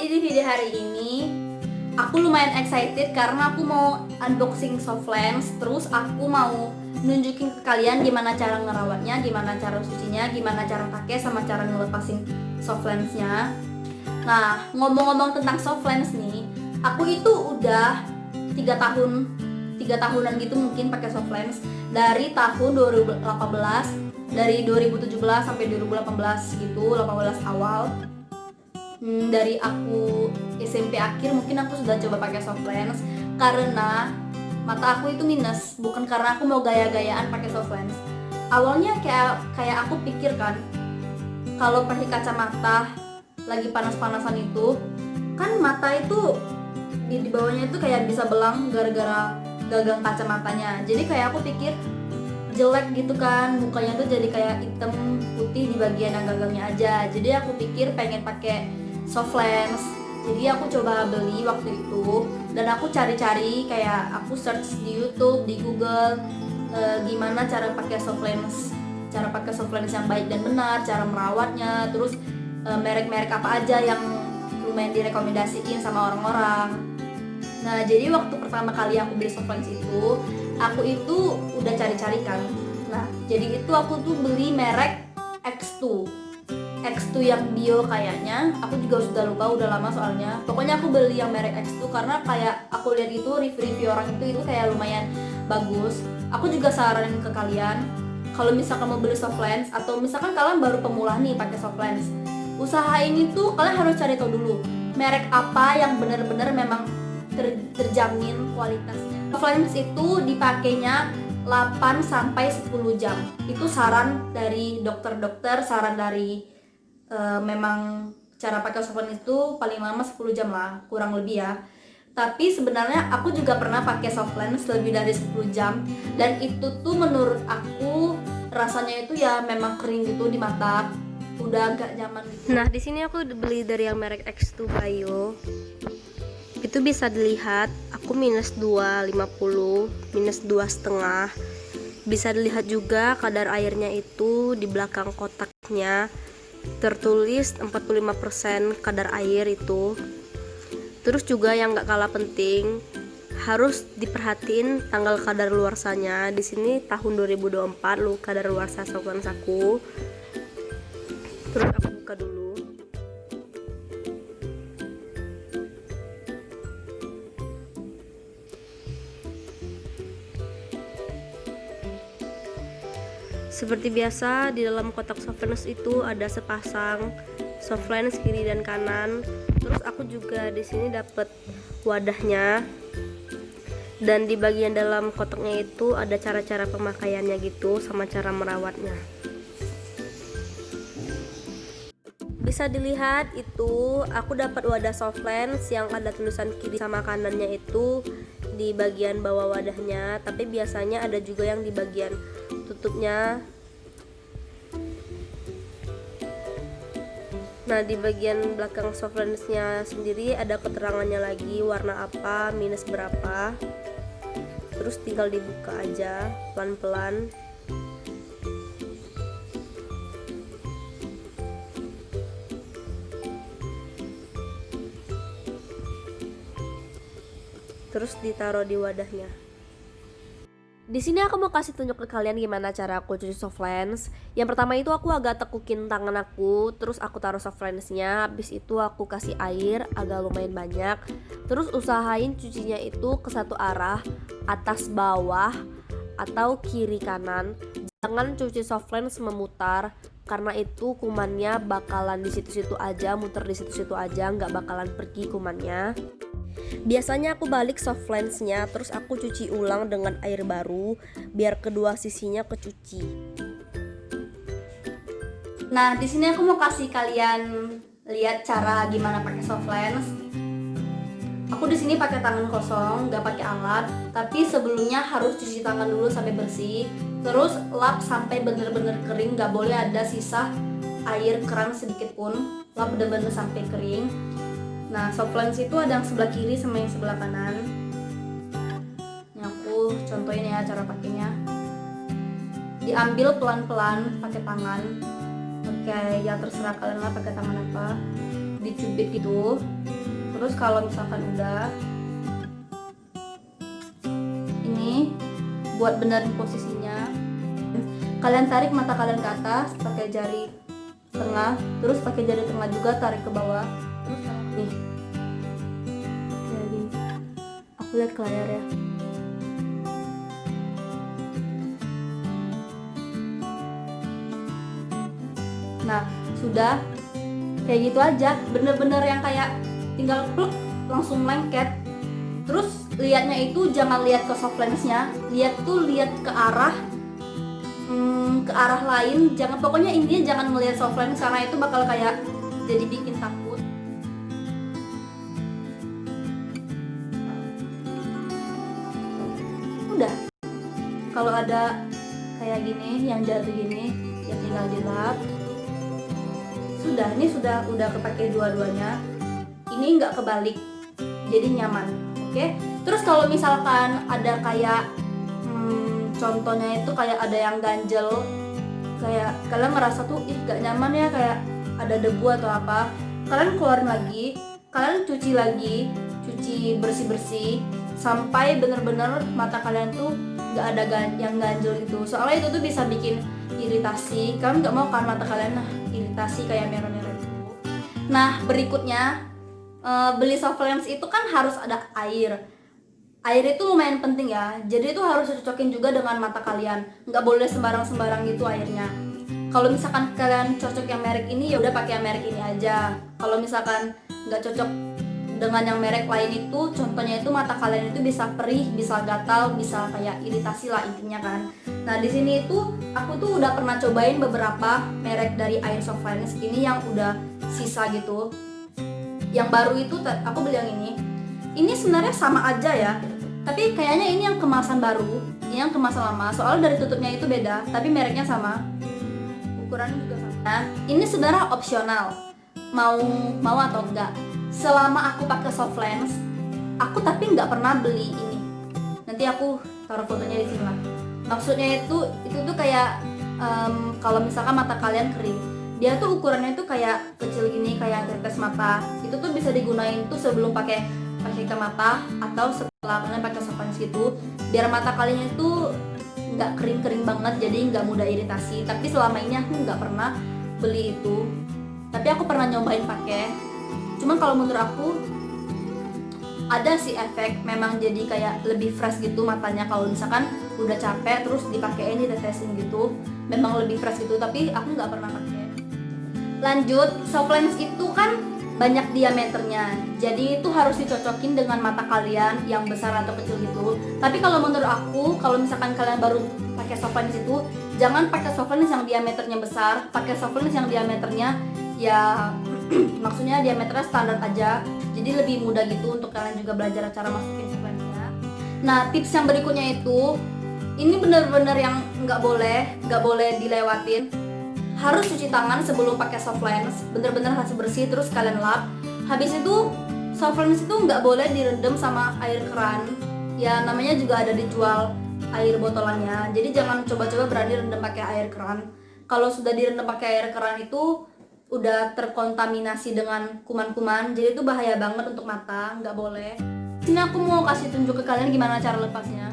di video hari ini aku lumayan excited karena aku mau unboxing soft lens. Terus aku mau nunjukin ke kalian gimana cara ngerawatnya, gimana cara cucinya, gimana cara pakai, sama cara ngelepasin soft lensnya. Nah, ngomong-ngomong tentang soft lens nih, aku itu udah 3 tahunan gitu mungkin pakai soft lens dari tahun 2018, dari 2017 sampai 2018 gitu, 18 awal. Dari aku SMP akhir mungkin aku sudah coba pakai soft lens karena mata aku itu minus, bukan karena aku mau gaya-gayaan pakai soft lens. Awalnya kayak aku pikir kan, kalau pakai kacamata lagi panas-panasan itu kan mata itu di bawahnya itu kayak bisa belang gara-gara gagang kacamatanya. Jadi kayak aku pikir jelek gitu kan, mukanya tuh jadi kayak hitam putih di bagian yang gagangnya aja. Jadi aku pikir pengen pakai soft lens. Jadi aku coba beli waktu itu dan aku cari-cari, kayak aku search di YouTube, di Google, gimana cara pakai soft lens, cara pakai soft lens yang baik dan benar, cara merawatnya, terus merek-merek apa aja yang lumayan direkomendasiin sama orang-orang. Nah, jadi waktu pertama kali aku beli soft lens itu, aku itu udah cari-cari kan. Nah, jadi itu aku tuh beli merek X2 yang bio kayaknya. Aku juga sudah lupa, udah lama soalnya. Pokoknya aku beli yang merek X2 karena kayak aku lihat itu review orang itu kayak lumayan bagus. Aku juga saranin ke kalian, kalau misalkan mau beli soft lens atau misalkan kalian baru pemula nih pakai soft lens, usahain itu kalian harus cari tahu dulu merek apa yang benar-benar memang terjamin kualitasnya. Soft lens itu dipakainya 8 sampai 10 jam. Itu saran dari dokter-dokter, saran dari memang cara pakai soft lens itu paling lama 10 jam lah, kurang lebih ya. Tapi sebenarnya aku juga pernah pakai soft lens lebih dari 10 jam dan itu tuh menurut aku rasanya itu ya memang kering gitu di mata, udah agak nyaman gitu. Nah, di sini aku beli dari yang merek X2 Bio. Itu bisa dilihat aku minus 250, minus 2,5. Bisa dilihat juga kadar airnya itu di belakang kotaknya tertulis 45% kadar air itu. Terus juga yang gak kalah penting, harus diperhatiin tanggal kadaluarsanya. Di sini tahun 2024 lu kadaluarsa soft lens aku. Terus aku buka dulu. Seperti biasa, di dalam kotak soft lens itu ada sepasang soft lens kiri dan kanan. Terus aku juga di sini dapat wadahnya. Dan di bagian dalam kotaknya itu ada cara-cara pemakaiannya gitu sama cara merawatnya. Bisa dilihat itu aku dapat wadah soft lens yang ada tulisan kiri sama kanannya itu di bagian bawah wadahnya, tapi biasanya ada juga yang di bagian tutupnya. Nah, di bagian belakang soft lensnya sendiri ada keterangannya lagi, warna apa, minus berapa. Terus tinggal dibuka aja pelan-pelan. Terus ditaruh di wadahnya. Di sini aku mau kasih tunjuk ke kalian gimana cara aku cuci soft lens. Yang pertama itu aku agak tekukin tangan aku, terus aku taruh soft lensnya. Habis itu aku kasih air agak lumayan banyak. Terus usahain cucinya itu ke satu arah, atas bawah atau kiri kanan. Jangan cuci soft lens memutar, karena itu kumannya bakalan di situ-situ aja, muter di situ-situ aja, nggak bakalan pergi kumannya. Biasanya aku balik soft lensnya, terus aku cuci ulang dengan air baru biar kedua sisinya kecuci. Nah, di sini aku mau kasih kalian lihat cara gimana pakai soft lens. Aku di sini pakai tangan kosong, nggak pakai alat. Tapi sebelumnya harus cuci tangan dulu sampai bersih. Terus lap sampai bener-bener kering, nggak boleh ada sisa air keran sedikit pun. Lap bener-bener sampai kering. Nah, soft lens itu ada yang sebelah kiri sama yang sebelah kanan. Ini aku contohin ya cara pakainya. Diambil pelan-pelan pakai tangan. Oke, ya terserah kalian lah pakai tangan apa. Dicubit gitu. Terus kalau misalkan udah, ini buat benerin posisinya, kalian tarik mata kalian ke atas pakai jari tengah, terus pakai jari tengah juga tarik ke bawah, terus nih kayak gini. Aku lihat ke layar ya. Nah sudah kayak gitu aja, bener-bener yang kayak tinggal pluk langsung lengket. Terus lihatnya itu jangan lihat ke soft lensnya, lihat ke arah lain. Jangan, pokoknya intinya jangan ngelihat soft lens karena itu bakal kayak jadi bikin takut. Udah, kalau ada kayak gini yang jatuh gini ya tinggal dilap. Sudah, ini udah kepake dua-duanya. Ini nggak kebalik, jadi nyaman. Oke. Terus kalau misalkan ada kayak contohnya itu kayak ada yang ganjel, kayak kalian ngerasa tuh gak nyaman ya, kayak ada debu atau apa, kalian keluarin lagi, kalian cuci bersih sampai bener-bener mata kalian tuh gak ada yang ganjel gitu. Soalnya itu tuh bisa bikin iritasi. Kalian gak mau kan mata kalian iritasi kayak merah-merah gitu. Nah berikutnya, beli soft lens itu kan harus ada air. Air itu lumayan penting ya, jadi itu harus dicocokin juga dengan mata kalian. Nggak boleh sembarang gitu airnya. Kalau misalkan kalian cocok yang merek ini, ya udah pakai yang merek ini aja. Kalau misalkan nggak cocok dengan yang merek lain itu, contohnya itu mata kalian itu bisa perih, bisa gatal, bisa kayak iritasi lah intinya kan. Nah di sini itu aku tuh udah pernah cobain beberapa merek dari air soft lens ini yang udah sisa gitu. Yang baru itu aku beli yang ini. Ini sebenarnya sama aja ya, tapi kayaknya ini yang kemasan baru, ini yang kemasan lama. Soalnya dari tutupnya itu beda, tapi mereknya sama, ukurannya juga sama. Nah, ini sebenarnya opsional, mau atau enggak. Selama aku pakai soft lens, aku tapi nggak pernah beli ini. Nanti aku taruh fotonya di sini lah. Maksudnya itu tuh kayak kalau misalkan mata kalian kering, dia tuh ukurannya tuh kayak kecil gini, kayak tetes mata. Itu tuh bisa digunain tuh sebelum pakai kacamata atau setelah kalian pakai soft lens gitu, biar mata kalian itu nggak kering banget, jadi nggak mudah iritasi. Tapi selama ini aku nggak pernah beli itu, tapi aku pernah nyobain pakai. Cuman kalau menurut aku ada sih efek, memang jadi kayak lebih fresh gitu matanya. Kalau misalkan udah capek terus dipakein, ditetesin gitu, memang lebih fresh gitu. Tapi aku nggak pernah pakai. Lanjut, soft lens itu kan banyak diameternya, jadi itu harus dicocokin dengan mata kalian yang besar atau kecil gitu. Tapi kalau menurut aku, kalau misalkan kalian baru pakai soft lens itu, jangan pakai soft lens yang diameternya besar, pakai soft lens yang diameternya ya maksudnya diameternya standar aja, jadi lebih mudah gitu untuk kalian juga belajar cara masukin soft lensnya. Nah tips yang berikutnya itu, ini bener-bener yang nggak boleh dilewatin. Harus cuci tangan sebelum pakai soft lens, bener-bener harus bersih, terus kalian lap. Habis itu soft lens itu nggak boleh direndam sama air keran. Ya namanya juga ada dijual air botolannya. Jadi jangan coba-coba berani rendam pakai air keran. Kalau sudah direndam pakai air keran itu udah terkontaminasi dengan kuman-kuman. Jadi itu bahaya banget untuk mata, nggak boleh. Sini aku mau kasih tunjuk ke kalian gimana cara lepasnya.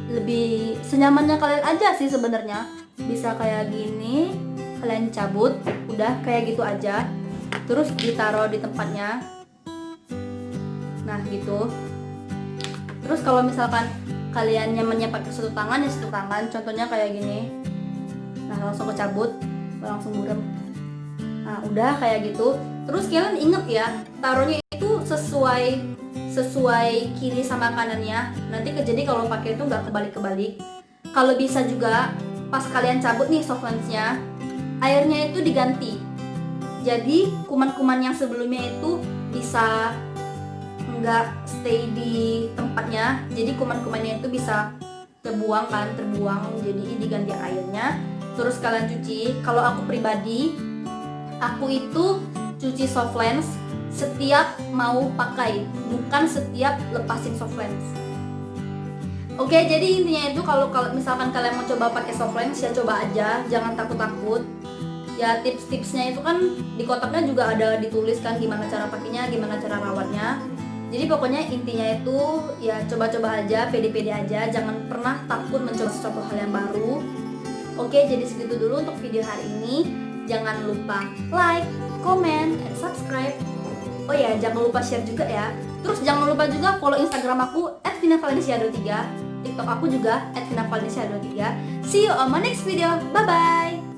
Lebih senyamannya kalian aja sih sebenarnya. Bisa kayak gini, kalian cabut, udah kayak gitu aja, terus ditaruh di tempatnya. Nah gitu. Terus kalau misalkan kalian nyamannya pakai satu tangan ya satu tangan, contohnya kayak gini. Nah langsung kecabut, langsung burem. Nah udah kayak gitu. Terus kalian inget ya, taruhnya itu sesuai kiri sama kanannya. Nanti kejadian kalau pakai itu nggak kebalik-kebalik. Kalau bisa juga pas kalian cabut nih soft lensnya, airnya itu diganti. Jadi kuman-kuman yang sebelumnya itu bisa nggak stay di tempatnya. Jadi kuman-kumannya itu bisa terbuang. Jadi diganti airnya. Terus kalian cuci. Kalau aku pribadi, aku itu cuci soft lens setiap mau pakai, bukan setiap lepasin soft lens. Oke, jadi intinya itu kalau misalkan kalian mau coba pakai soft lens ya coba aja, jangan takut-takut. Ya tips-tipsnya itu kan di kotaknya juga ada dituliskan gimana cara pakainya, gimana cara rawatnya. Jadi pokoknya intinya itu ya coba-coba aja, pede-pede aja, jangan pernah takut mencoba sesuatu hal yang baru. Oke, jadi segitu dulu untuk video hari ini. Jangan lupa like, comment, and subscribe. Oh ya, jangan lupa share juga ya. Terus jangan lupa juga follow Instagram aku @vinavalencia23, TikTok aku juga @vinavalencia23. See you on my next video. Bye bye.